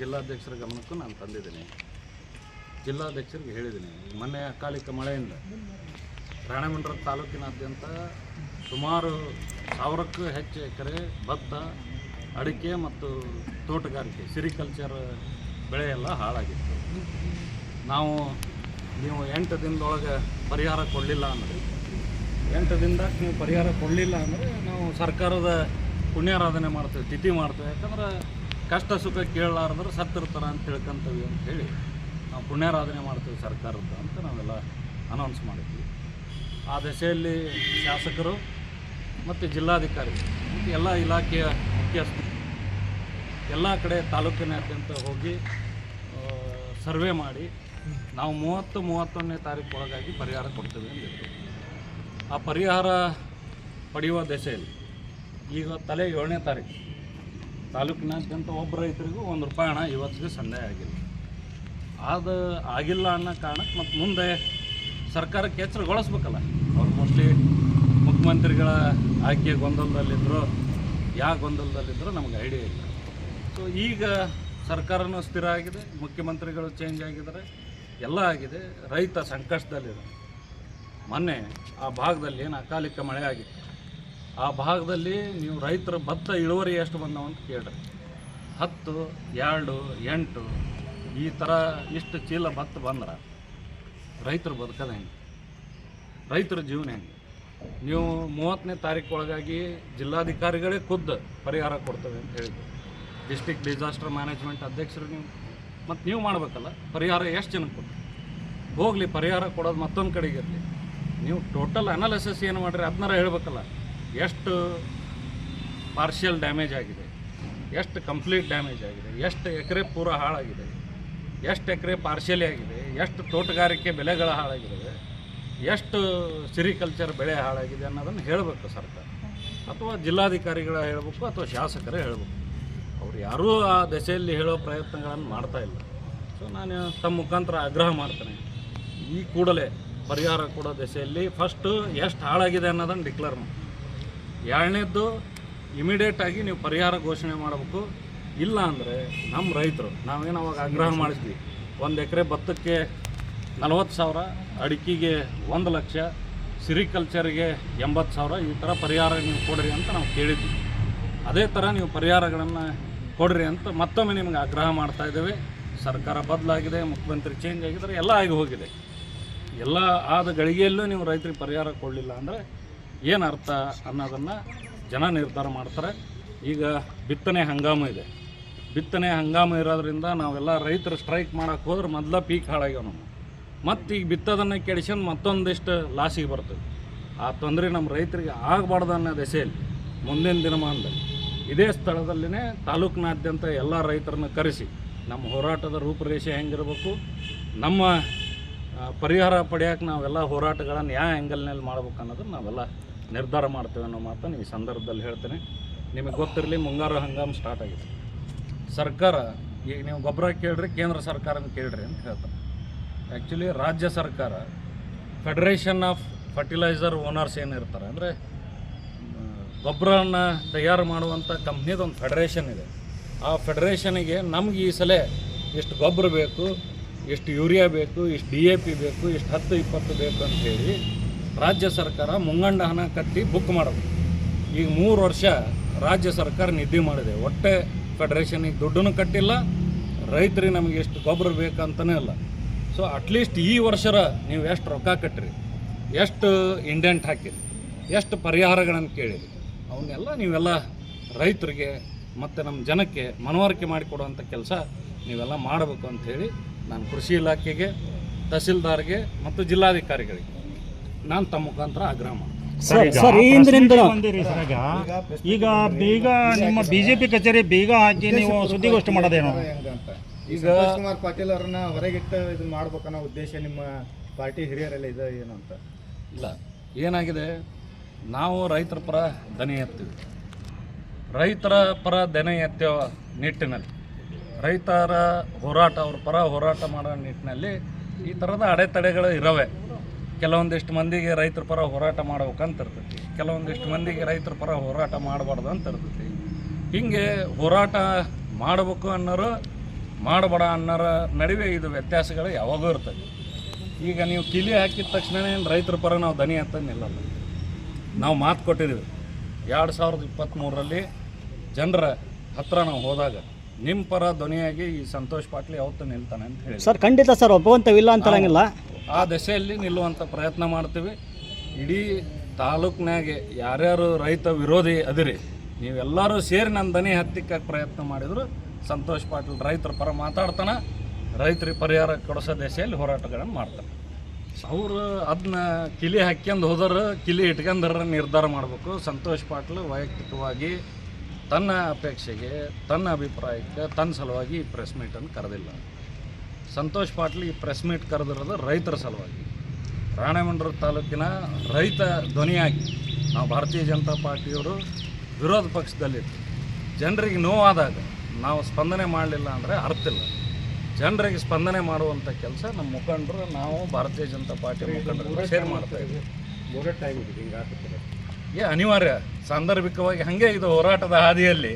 ಜಿಲ್ಲಾಧ್ಯಕ್ಷರ ಗಮನಕ್ಕೂ ನಾನು ತಂದಿದ್ದೀನಿ. ಜಿಲ್ಲಾಧ್ಯಕ್ಷರಿಗೆ ಹೇಳಿದ್ದೀನಿ. ಮೊನ್ನೆ ಅಕಾಲಿಕ ಮಳೆಯಿಂದ ರಾಣೆಬೆನ್ನೂರು ತಾಲೂಕಿನಾದ್ಯಂತ ಸುಮಾರು 1000ಕ್ಕೂ ಹೆಚ್ಚು ಎಕರೆ ಭತ್ತ, ಅಡಿಕೆ ಮತ್ತು ತೋಟಗಾರಿಕೆ ಸಿರಿಕಲ್ಚರ್ ಬೆಳೆ ಎಲ್ಲ ಹಾಳಾಗಿತ್ತು. ನೀವು 8 ದಿನದೊಳಗೆ ಪರಿಹಾರ ಕೊಡಲಿಲ್ಲ ಅಂದರೆ 8 ದಿನದಾಗ ನೀವು ಪರಿಹಾರ ಕೊಡಲಿಲ್ಲ ಅಂದರೆ ನಾವು ಸರ್ಕಾರದ ಪುಣ್ಯಾರಾಧನೆ ಮಾಡ್ತೇವೆ, ತಿಥಿ ಮಾಡ್ತೇವೆ. ಯಾಕಂದ್ರೆ ಕಷ್ಟ ಸುಖ ಕೇಳಲಾರ್ದ್ರೆ ಸತ್ತಿರ್ತಾರೆ ಅಂತ ತಿಳ್ಕೊಂತೀವಿ ಅಂತ ಹೇಳಿ ನಾವು ಪುಣ್ಯಾರಾಧನೆ ಮಾಡ್ತೀವಿ ಸರ್ಕಾರದ್ದು ಅಂತ ನಾವೆಲ್ಲ ಅನೌನ್ಸ್ ಮಾಡಿದ್ವಿ. ಆ ದೆಸೆಯಲ್ಲಿ ಶಾಸಕರು ಮತ್ತು ಜಿಲ್ಲಾಧಿಕಾರಿ ಮತ್ತು ಎಲ್ಲ ಇಲಾಖೆಯ ಮುಖ್ಯಸ್ಥರು ಎಲ್ಲ ಕಡೆ ತಾಲೂಕಿನಾದ್ಯಂತ ಹೋಗಿ ಸರ್ವೆ ಮಾಡಿ ನಾವು 30-31ನೇ ತಾರೀಕು ಒಳಗಾಗಿ ಪರಿಹಾರ ಕೊಡ್ತೇವೆ ಅಂದಿದ್ರು. ಆ ಪರಿಹಾರ ಪಡೆಯುವ ದೆಸೆಯಲ್ಲಿ ಈಗ ತಲೆ 7ನೇ ತಾರೀಕು ತಾಲೂಕಿನಾದ್ಯಂತ ಒಬ್ಬ ರೈತರಿಗೂ ₹1 ಹಣ ಇವತ್ತಿಗೆ ಸಂದಾಯ ಆಗಿಲ್ಲ. ಅದು ಆಗಿಲ್ಲ ಅನ್ನೋ ಕಾರಣಕ್ಕೆ ಮತ್ತು ಮುಂದೆ ಸರ್ಕಾರಕ್ಕೆ ಎಚ್ಚರಗೊಳಿಸ್ಬೇಕಲ್ಲ. ಅವ್ರು ಮೋಸ್ಟ್ಲಿ ಮುಖ್ಯಮಂತ್ರಿಗಳ ಆಯ್ಕೆ ಗೊಂದಲದಲ್ಲಿದ್ದರು, ಯಾವ ಗೊಂದಲದಲ್ಲಿದ್ದರೂ ನಮಗೆ ಐಡಿಯಾ ಇಲ್ಲ. ಸೊ ಈಗ ಸರ್ಕಾರನೂ ಸ್ಥಿರ ಆಗಿದೆ, ಮುಖ್ಯಮಂತ್ರಿಗಳು ಚೇಂಜ್ ಆಗಿದ್ದಾರೆ, ಎಲ್ಲ ಆಗಿದೆ. ರೈತ ಸಂಕಷ್ಟದಲ್ಲಿದೆ. ಮೊನ್ನೆ ಆ ಭಾಗದಲ್ಲಿ ಏನು ಅಕಾಲಿಕ ಮಳೆ ಆಗಿತ್ತು, ಆ ಭಾಗದಲ್ಲಿ ನೀವು ರೈತರ ಭತ್ತ ಇಳುವರಿ ಎಷ್ಟು ಬಂದವು ಅಂತ ಕೇಳ್ರಿ. 10, 2, 8 ಈ ಥರ ಇಷ್ಟು ಚೀಲ ಭತ್ತ ಬಂದ್ರೆ ರೈತರು ಬದುಕೋದು ಹೆಂಗೆ? ರೈತರ ಜೀವನ ಹೆಂಗೆ? ನೀವು 30ನೇ ತಾರೀಕು ಒಳಗಾಗಿ ಜಿಲ್ಲಾಧಿಕಾರಿಗಳೇ ಖುದ್ದು ಪರಿಹಾರ ಕೊಡ್ತೇವೆ ಅಂತ ಹೇಳಿದ್ರು. ಡಿಸ್ಟ್ರಿಕ್ಟ್ ಡಿಸಾಸ್ಟರ್ ಮ್ಯಾನೇಜ್ಮೆಂಟ್ ಅಧ್ಯಕ್ಷರು ನೀವು ಮಾಡಬೇಕಲ್ಲ. ಪರಿಹಾರ ಎಷ್ಟು ಜನಕ್ಕೆ ಕೊಟ್ಟು ಹೋಗಲಿ, ಪರಿಹಾರ ಕೊಡೋದು ಮತ್ತೊಂದು ಕಡೆಗೆ ಇರಲಿ. ನೀವು ಟೋಟಲ್ ಅನಾಲಿಸಿಸ್ ಏನು ಮಾಡಿರಿ ಅದನ್ನಾರ ಹೇಳಬೇಕಲ್ಲ. ಎಷ್ಟು ಪಾರ್ಷಿಯಲ್ ಡ್ಯಾಮೇಜ್ ಆಗಿದೆ, ಎಷ್ಟು ಕಂಪ್ಲೀಟ್ ಡ್ಯಾಮೇಜ್ ಆಗಿದೆ, ಎಷ್ಟು ಎಕರೆ ಪೂರ ಹಾಳಾಗಿದೆ, ಎಷ್ಟು ಎಕರೆ ಪಾರ್ಷಿಯಲಿ ಆಗಿದೆ, ಎಷ್ಟು ತೋಟಗಾರಿಕೆ ಬೆಳೆಗಳು ಹಾಳಾಗಿದ್ದಾವೆ, ಎಷ್ಟು ಸಿರಿಕಲ್ಚರ್ ಬೆಳೆ ಹಾಳಾಗಿದೆ ಅನ್ನೋದನ್ನು ಹೇಳಬೇಕು ಸರ್ಕಾರ, ಅಥವಾ ಜಿಲ್ಲಾಧಿಕಾರಿಗಳ ಹೇಳಬೇಕು, ಅಥವಾ ಶಾಸಕರೇ ಹೇಳಬೇಕು. ಅವ್ರು ಯಾರೂ ಆ ದೆಸೆಯಲ್ಲಿ ಹೇಳೋ ಪ್ರಯತ್ನಗಳನ್ನು ಮಾಡ್ತಾಯಿಲ್ಲ. ಸೊ ನಾನು ತಮ್ಮ ಮುಖಾಂತರ ಆಗ್ರಹ ಮಾಡ್ತೇನೆ, ಈ ಕೂಡಲೇ ಪರಿಹಾರ ಕೊಡೋ ದೆಸೆಯಲ್ಲಿ ಫಸ್ಟು ಎಷ್ಟು ಹಾಳಾಗಿದೆ ಅನ್ನೋದನ್ನು ಡಿಕ್ಲೇರ್ ಮಾಡಿ. 2ನೇದ್ದು ಇಮಿಡಿಯೇಟಾಗಿ ನೀವು ಪರಿಹಾರ ಘೋಷಣೆ ಮಾಡಬೇಕು. ಇಲ್ಲ ಅಂದರೆ ನಮ್ಮ ರೈತರು ನಾವೇನು ಅವಾಗ ಆಗ್ರಹ ಮಾಡಿದ್ವಿ, 1 ಎಕರೆ ಭತ್ತಕ್ಕೆ 40,000, ಅಡಿಕೆಗೆ 1 ಲಕ್ಷ, ಸಿರಿಕಲ್ಚರ್ಗೆ 80,000 ಈ ಥರ ಪರಿಹಾರ ನೀವು ಕೊಡ್ರಿ ಅಂತ ನಾವು ಕೇಳಿದ್ವಿ. ಅದೇ ಥರ ನೀವು ಪರಿಹಾರಗಳನ್ನು ಕೊಡ್ರಿ ಅಂತ ಮತ್ತೊಮ್ಮೆ ನಿಮಗೆ ಆಗ್ರಹ ಮಾಡ್ತಾಯಿದ್ದೇವೆ. ಸರ್ಕಾರ ಬದಲಾಗಿದೆ, ಮುಖ್ಯಮಂತ್ರಿ ಚೇಂಜ್ ಆಗಿದ್ದಾರೆ, ಎಲ್ಲ ಆಗಿ ಹೋಗಿದೆ. ಎಲ್ಲ ಆದ ಗಳಿಗೆಯಲ್ಲೂ ನೀವು ರೈತರಿಗೆ ಪರಿಹಾರ ಕೊಡಲಿಲ್ಲ ಅಂದರೆ ಏನು ಅರ್ಥ ಅನ್ನೋದನ್ನು ಜನ ನಿರ್ಧಾರ ಮಾಡ್ತಾರೆ. ಈಗ ಬಿತ್ತನೆ ಹಂಗಾಮು ಇದೆ. ಬಿತ್ತನೆ ಹಂಗಾಮು ಇರೋದ್ರಿಂದ ನಾವೆಲ್ಲ ರೈತರು ಸ್ಟ್ರೈಕ್ ಮಾಡೋಕ್ಕೆ ಹೋದ್ರೆ ಮೊದಲ ಪೀಕ್ ಹಾಳಾಗ್ಯಾವ ನಾವು. ಮತ್ತು ಈಗ ಬಿತ್ತೋದನ್ನು ಕೆಡಿಸ್ಕೊಂಡು ಮತ್ತೊಂದಿಷ್ಟು ಲಾಸಿಗೆ ಬರ್ತದೆ. ಆ ತೊಂದರೆ ನಮ್ಮ ರೈತರಿಗೆ ಆಗಬಾರ್ದು ಅನ್ನೋ ದೆಸೆಯಲ್ಲಿ ಮುಂದಿನ ದಿನಮಾನದಲ್ಲಿ ಇದೇ ಸ್ಥಳದಲ್ಲಿನೇ ತಾಲೂಕಿನಾದ್ಯಂತ ಎಲ್ಲ ರೈತರನ್ನು ಕರೆಸಿ ನಮ್ಮ ಹೋರಾಟದ ರೂಪುರೇಷೆ ಹೆಂಗಿರಬೇಕು, ನಮ್ಮ ಪರಿಹಾರ ಪಡೆಯೋಕೆ ನಾವೆಲ್ಲ ಹೋರಾಟಗಳನ್ನು ಯಾವ ಆ್ಯಂಗಲ್ನಲ್ಲಿ ಮಾಡ್ಬೇಕು ಅನ್ನೋದನ್ನು ನಾವೆಲ್ಲ ನಿರ್ಧಾರ ಮಾಡ್ತೇವೆ ಅನ್ನೋ ಮಾತನ್ನು ಈ ಸಂದರ್ಭದಲ್ಲಿ ಹೇಳ್ತೇನೆ. ನಿಮಗೆ ಗೊತ್ತಿರಲಿ, ಮುಂಗಾರು ಹಂಗಾಮು ಸ್ಟಾರ್ಟ್ ಆಗಿದೆ. ಸರ್ಕಾರ ಈಗ ನೀವು ಗೊಬ್ಬರ ಕೇಳ್ರಿ, ಕೇಂದ್ರ ಸರ್ಕಾರನ ಕೇಳ್ರಿ ಅಂತ ಹೇಳ್ತಾರೆ. ಆ್ಯಕ್ಚುಲಿ ರಾಜ್ಯ ಸರ್ಕಾರ ಫೆಡರೇಷನ್ ಆಫ್ ಫರ್ಟಿಲೈಸರ್ ಓನರ್ಸ್ ಏನಿರ್ತಾರೆ, ಅಂದರೆ ಗೊಬ್ಬರವನ್ನು ತಯಾರು ಮಾಡುವಂಥ ಕಂಪ್ನಿದೊಂದು ಫೆಡರೇಷನ್ ಇದೆ. ಆ ಫೆಡರೇಷನಿಗೆ ನಮ್ಗೆ ಈ ಸಲ ಎಷ್ಟು ಗೊಬ್ಬರ ಬೇಕು, ಎಷ್ಟು ಯೂರಿಯಾ ಬೇಕು, ಎಷ್ಟು DAP ಬೇಕು, ಎಷ್ಟು 10-20 ಬೇಕು ಅಂಥೇಳಿ ರಾಜ್ಯ ಸರ್ಕಾರ ಮುಂಗಂಡ ಹಣ ಕಟ್ಟಿ ಬುಕ್ ಮಾಡಬೇಕು. ಈಗ 3 ವರ್ಷ ರಾಜ್ಯ ಸರ್ಕಾರ ನಿದ್ದೆ ಮಾಡಿದೆ. ಒಟ್ಟೆ ಫೆಡರೇಷನಿಗೆ ದುಡ್ಡನ್ನು ಕಟ್ಟಿಲ್ಲ, ರೈತರಿಗೆ ನಮಗೆ ಎಷ್ಟು ಗೊಬ್ಬರ ಬೇಕಂತನೇ ಇಲ್ಲ. ಸೊ ಅಟ್ಲೀಸ್ಟ್ ಈ ವರ್ಷರ ನೀವು ಎಷ್ಟು ರೊಕ್ಕ ಕಟ್ಟಿರಿ, ಎಷ್ಟು ಇಂಡೆಂಟ್ ಹಾಕಿರಿ, ಎಷ್ಟು ಪರಿಹಾರಗಳನ್ನು ಕೇಳಿರಿ, ಅವನ್ನೆಲ್ಲ ನೀವೆಲ್ಲ ರೈತರಿಗೆ ಮತ್ತು ನಮ್ಮ ಜನಕ್ಕೆ ಮನವರಿಕೆ ಮಾಡಿಕೊಡುವಂಥ ಕೆಲಸ ನೀವೆಲ್ಲ ಮಾಡಬೇಕು ಅಂಥೇಳಿ ನಾನು ಕೃಷಿ ಇಲಾಖೆಗೆ, ತಹಸೀಲ್ದಾರ್ಗೆ ಮತ್ತು ಜಿಲ್ಲಾಧಿಕಾರಿಗಳಿಗೆ ನಾನು ತಮ್ಮ ಮುಖಾಂತರ ಆಗ್ರಹ ಮಾಡ್ತೀನಿ. ಸರ್ ಈಗ ನಿಮ್ಮ BJP ಕಚೇರಿ ಬೀಗ ಹಾಕಿ ನೀವು ಸುದ್ದಿಗೋಷ್ಠಿ ಮಾಡೋದೇನು? ಈಗ ಕುಮಾರ್ ಪಾಟೀಲ್ ಅವ್ರನ್ನ ಹೊರಗಿಟ್ಟು ಇದನ್ನ ಮಾಡ್ಬೇಕನ್ನೋ ಉದ್ದೇಶ ನಿಮ್ಮ ಪಾರ್ಟಿ ಹಿರಿಯರೆಲ್ಲ ಇದೆ ಏನು ಅಂತ? ಇಲ್ಲ, ಏನಾಗಿದೆ, ನಾವು ರೈತರ ಪರ ದನಿ ಎತ್ತೀವಿ. ರೈತರ ಪರ ದನಿ ಎತ್ತೋ ನಿಟ್ಟಿನಲ್ಲಿ, ರೈತರ ಹೋರಾಟ, ಅವ್ರ ಪರ ಹೋರಾಟ ಮಾಡೋ ನಿಟ್ಟಿನಲ್ಲಿ ಈ ಥರದ ಅಡೆತಡೆಗಳು ಇರವೆ. ಕೆಲವೊಂದಿಷ್ಟು ಮಂದಿಗೆ ರೈತರ ಪರ ಹೋರಾಟ ಮಾಡ್ಬೇಕಂತ ಇರ್ತೈತಿ, ಕೆಲವೊಂದಿಷ್ಟು ಮಂದಿಗೆ ರೈತರ ಪರ ಹೋರಾಟ ಮಾಡಬಾರ್ದು ಅಂತ ಇರ್ತೈತಿ. ಹೀಗೆ ಹೋರಾಟ ಮಾಡಬೇಕು ಅನ್ನೋರು ಮಾಡಬೇಡ ಅನ್ನೋರ ನಡುವೆ ಇದು ವ್ಯತ್ಯಾಸಗಳು ಯಾವಾಗೂ ಇರ್ತದೆ. ಈಗ ನೀವು ಕಿಲಿ ಹಾಕಿದ ತಕ್ಷಣ ರೈತರ ಪರ ನಾವು ದನಿ ಅಂತ ನಿಲ್ಲಲ್ಲ. ನಾವು ಮಾತು ಕೊಟ್ಟಿದ್ದೀವಿ 2023ರಲ್ಲಿ ಜನರ ಹತ್ರ ನಾವು ಹೋದಾಗ ನಿಮ್ಮ ಪರ ಧ್ವನಿಯಾಗಿ ಈ ಸಂತೋಷ್ ಪಾಟೀಲ್ ಯಾವತ್ತೂ ನಿಲ್ತಾನೆ ಅಂತ ಹೇಳಿ ಸರ್ ಖಂಡಿತ ಸರ್ ಒಪ್ಪುವಂಥವಿಲ್ಲ ಅಂತರಂಗಿಲ್ಲ. ಆ ದಶೆಯಲ್ಲಿ ನಿಲ್ಲುವಂಥ ಪ್ರಯತ್ನ ಮಾಡ್ತೀವಿ. ಇಡೀ ತಾಲೂಕಿನಾಗೆ ಯಾರ್ಯಾರು ರೈತ ವಿರೋಧಿ ಅದಿರಿ ನೀವೆಲ್ಲರೂ ಸೇರಿ ನನ್ನ ದನಿ ಹತ್ತಿಕ್ಕೆ ಪ್ರಯತ್ನ ಮಾಡಿದ್ರು ಸಂತೋಷ್ ಪಾಟೀಲ್ ರೈತರ ಪರ ಮಾತಾಡ್ತಾನೆ, ರೈತರಿಗೆ ಪರಿಹಾರ ಕೊಡಿಸೋ ದಶೆಯಲ್ಲಿ ಹೋರಾಟಗಳನ್ನು ಮಾಡ್ತಾನೆ. ಅವರು ಅದನ್ನ ಕಿಲಿ ಹಾಕ್ಯಂದು ಹೋದ್ರೆ ಕಿಲಿ ಇಟ್ಕೊಂಡ್ರ ನಿರ್ಧಾರ ಮಾಡಬೇಕು. ಸಂತೋಷ್ ಪಾಟೀಲ್ ವೈಯಕ್ತಿಕವಾಗಿ ತನ್ನ ಅಪೇಕ್ಷೆಗೆ, ತನ್ನ ಅಭಿಪ್ರಾಯಕ್ಕೆ, ತನ್ನ ಸಲುವಾಗಿ ಈ ಪ್ರೆಸ್ ಮೀಟನ್ನು ಕರೆದಿಲ್ಲ. ಸಂತೋಷ್ ಪಾಟೀಲ್ ಈ ಪ್ರೆಸ್ ಮೀಟ್ ಕರೆದಿರೋದು ರೈತರ ಸಲುವಾಗಿ. ರಾಣೆಬೆನ್ನೂರು ತಾಲೂಕಿನ ರೈತ ಧ್ವನಿಯಾಗಿ ನಾವು ಭಾರತೀಯ ಜನತಾ ಪಾರ್ಟಿಯವರು ವಿರೋಧ ಪಕ್ಷದಲ್ಲಿದ್ದು ಜನರಿಗೆ ನೋವಾದಾಗ ನಾವು ಸ್ಪಂದನೆ ಮಾಡಲಿಲ್ಲ ಅಂದರೆ ಅರ್ಥ ಇಲ್ಲ. ಜನರಿಗೆ ಸ್ಪಂದನೆ ಮಾಡುವಂಥ ಕೆಲಸ ನಮ್ಮ ಮುಖಂಡರು, ನಾವು ಭಾರತೀಯ ಜನತಾ ಪಾರ್ಟಿ ಮುಖಂಡರು ಸೇರಿ ಮಾಡ್ತಾ ಇದ್ದೀವಿ. ಅನಿವಾರ್ಯ, ಸಾಂದರ್ಭಿಕವಾಗಿ ಹಾಗೆ ಇದು ಹೋರಾಟದ ಹಾದಿಯಲ್ಲಿ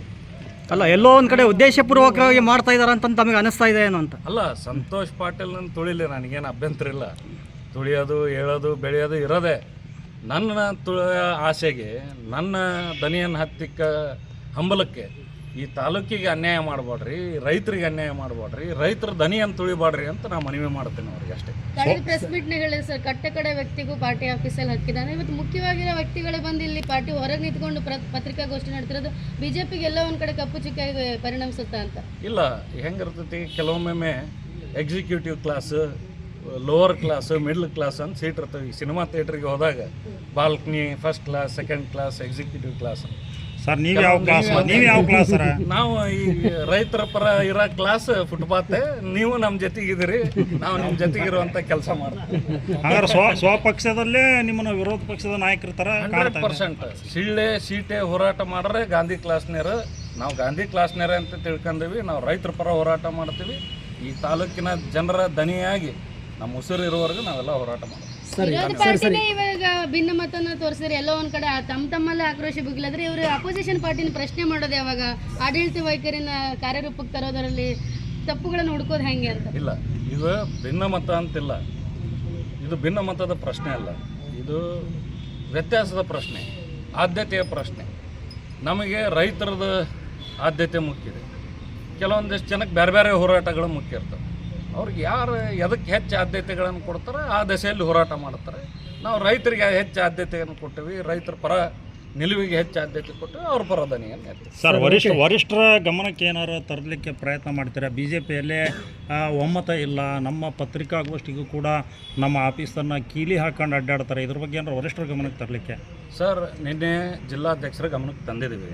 ಅಲ್ಲ, ಎಲ್ಲೋ ಒಂದು ಕಡೆ ಉದ್ದೇಶಪೂರ್ವಕವಾಗಿ ಮಾಡ್ತಾ ಇದ್ದಾರೆ ಅಂತ ತಮಗೆ ಅನಿಸ್ತಾ ಇದೆ ಏನು ಅಂತ. ಅಲ್ಲ, ಸಂತೋಷ್ ಪಾಟೀಲ್ನ ತುಳಿಲಿ, ನನಗೇನು ಅಭ್ಯಂತರ ಇಲ್ಲ. ತುಳಿಯೋದು, ಹೇಳೋದು, ಬೆಳೆಯೋದು ಇರೋದೇ. ನನ್ನ ಆಸೆಗೆ, ನನ್ನ ದನಿಯನ್ನು ಹತ್ತಿಕ್ಕ ಹಂಬಲಕ್ಕೆ ಈ ತಾಲೂಕಿಗೆ ಅನ್ಯಾಯ ಮಾಡಬೇಡ್ರಿ, ರೈತರಿಗೆ ಅನ್ಯಾಯ ಮಾಡಬೇಡ್ರಿ, ರೈತರ ದನಿಯನ್ನು ತುಳಿಬಾಡ್ರಿ ಅಂತ ನಾನು ಮನವಿ ಮಾಡ್ತೇನೆ ಅವ್ರಿಗೆ ಅಷ್ಟೇ. ಕಳೆದ ಪ್ರೆಸ್ ಮೀಟ್ನ ಹೇಳಿದ್ರು ಸರ್, ಕಟ್ಟಕಡೆ ವ್ಯಕ್ತಿಗೂ ಪಾರ್ಟಿ ಆಫೀಸಲ್ಲಿ ಹಾಕಿದ್ದಾನೆ. ಇವತ್ತು ಮುಖ್ಯವಾಗಿರೋ ವ್ಯಕ್ತಿಗಳೇ ಬಂದು ಇಲ್ಲಿ ಪಾರ್ಟಿ ಹೊರಗೆ ನಿಂತ್ಕೊಂಡು ಪತ್ರಿಕಾಗೋಷ್ಠಿ ನಡೆತಿರೋದು ಬಿಜೆಪಿಗೆ ಎಲ್ಲ ಒಂದು ಕಡೆ ಕಪ್ಪು ಚುಕ್ಕಾಗಿ ಪರಿಣಮಿಸುತ್ತಾ ಅಂತ. ಇಲ್ಲ, ಹೆಂಗಿರ್ತೈತಿ, ಕೆಲವೊಮ್ಮೆ executive class, lower class, middle class ಅಂತ ಸೀಟ್ ಇರ್ತವೆ. ಈ ಸಿನಿಮಾ ಥಿಯೇಟ್ರಿಗೆ ಹೋದಾಗ balcony, first class, second class, executive class. Sir ನೀವು ಯಾವ ಕ್ಲಾಸ್ ಸರ್? ನಾವು ಈ ರೈತರ ಪರ ಇರೋ ಕ್ಲಾಸ್ ಫುಟ್ಪಾತ್. ನೀವು ನಮ್ಮ ಜೊತೆಗಿದ್ದೀರಿ, ನಾವು ನಿಮ್ಮ ಜೊತೆಗಿರುವಂಥ ಕೆಲಸ ಮಾಡ್ತೀವಿ. ಹಾಗಾದ್ರೆ ಸ್ವಪಕ್ಷದಲ್ಲೇ ನಿಮ್ಮನ್ನು ವಿರೋಧ ಪಕ್ಷದ ನಾಯಕರ ಥರ 100% ಸಿಳ್ಳೆ ಸೀಟೆ ಹೋರಾಟ ಮಾಡ್ರೆ ಗಾಂಧಿ ಕ್ಲಾಸ್ನೇರು. ನಾವು ಗಾಂಧಿ ಕ್ಲಾಸ್ನೇರ ಅಂತ ತಿಳ್ಕೊಂಡೀವಿ. ನಾವು ರೈತರ ಪರ ಹೋರಾಟ ಮಾಡ್ತೀವಿ. ಈ ತಾಲೂಕಿನ ಜನರ ದನಿಯಾಗಿ ನಮ್ಮ ಉಸಿರು ಇರುವವರೆಗೂ ನಾವೆಲ್ಲ ಹೋರಾಟ ಮಾಡ್ತೀವಿ. ವಿರೋಧ ಪಾರ್ಟಿನೇ ಇವಾಗ ಭಿನ್ನ ಮತನ ತೋರಿಸಿದ್ರೆ ಎಲ್ಲೋ ಒಂದ್ ಕಡೆ ತಮ್ಮಲ್ಲೇ ಆಕ್ರೋಶ ಬಿಗ್ಲಾದ್ರೆ ಇವರು ಅಪೋಸಿಷನ್ ಪಾರ್ಟಿನ ಪ್ರಶ್ನೆ ಮಾಡೋದು ಯಾವಾಗ? ಆಡಳಿತ ವೈಖರಿನ ಕಾರ್ಯರೂಪಕ್ಕೆ ತರೋದರಲ್ಲಿ ತಪ್ಪುಗಳನ್ನು ಹುಡ್ಕೋದು ಹೆಂಗೆ ಅಂತ. ಇಲ್ಲ, ಇದು ಭಿನ್ನಮತ ಅಂತಿಲ್ಲ. ಇದು ಭಿನ್ನಮತದ ಪ್ರಶ್ನೆ ಅಲ್ಲ, ಇದು ವ್ಯತ್ಯಾಸದ ಪ್ರಶ್ನೆ, ಆದ್ಯತೆಯ ಪ್ರಶ್ನೆ. ನಮಗೆ ರೈತರದ ಆದ್ಯತೆ ಮುಖ್ಯ ಇದೆ. ಕೆಲವೊಂದಿಷ್ಟು ಜನಕ್ಕೆ ಬೇರೆ ಬೇರೆ ಹೋರಾಟಗಳು ಮುಖ್ಯ ಇರ್ತವೆ. ಅವ್ರಿಗೆ ಯಾರು ಎದಕ್ಕೆ ಹೆಚ್ಚು ಆದ್ಯತೆಗಳನ್ನು ಕೊಡ್ತಾರೆ ಆ ದಶೆಯಲ್ಲಿ ಹೋರಾಟ ಮಾಡ್ತಾರೆ. ನಾವು ರೈತರಿಗೆ ಹೆಚ್ಚು ಆದ್ಯತೆಯನ್ನು ಕೊಟ್ಟಿವಿ, ರೈತರ ಪರ ನಿಲುವಿಗೆ ಹೆಚ್ಚು ಆದ್ಯತೆ ಕೊಟ್ಟು ಅವ್ರ ಪರ ದನಿಯನ್ನು ಎತ್ತಿ. ಸರ್, ವರಿಷ್ಠರ ಗಮನಕ್ಕೆ ಏನಾರು ತರಲಿಕ್ಕೆ ಪ್ರಯತ್ನ ಮಾಡ್ತೀರಾ? ಬಿ ಜೆ ಪಿಯಲ್ಲೇ ಒಮ್ಮತ ಇಲ್ಲ, ನಮ್ಮ ಪತ್ರಿಕಾಗೋಷ್ಠಿಗೂ ಕೂಡ ನಮ್ಮ ಆಫೀಸನ್ನು ಕೀಲಿ ಹಾಕೊಂಡು ಅಡ್ಡಾಡ್ತಾರೆ, ಇದ್ರ ಬಗ್ಗೆ ಏನಾರು ವರಿಷ್ಠರ ಗಮನಕ್ಕೆ ತರಲಿಕ್ಕೆ? ಸರ್, ನಿನ್ನೆ ಜಿಲ್ಲಾಧ್ಯಕ್ಷರ ಗಮನಕ್ಕೆ ತಂದಿದ್ದೀವಿ.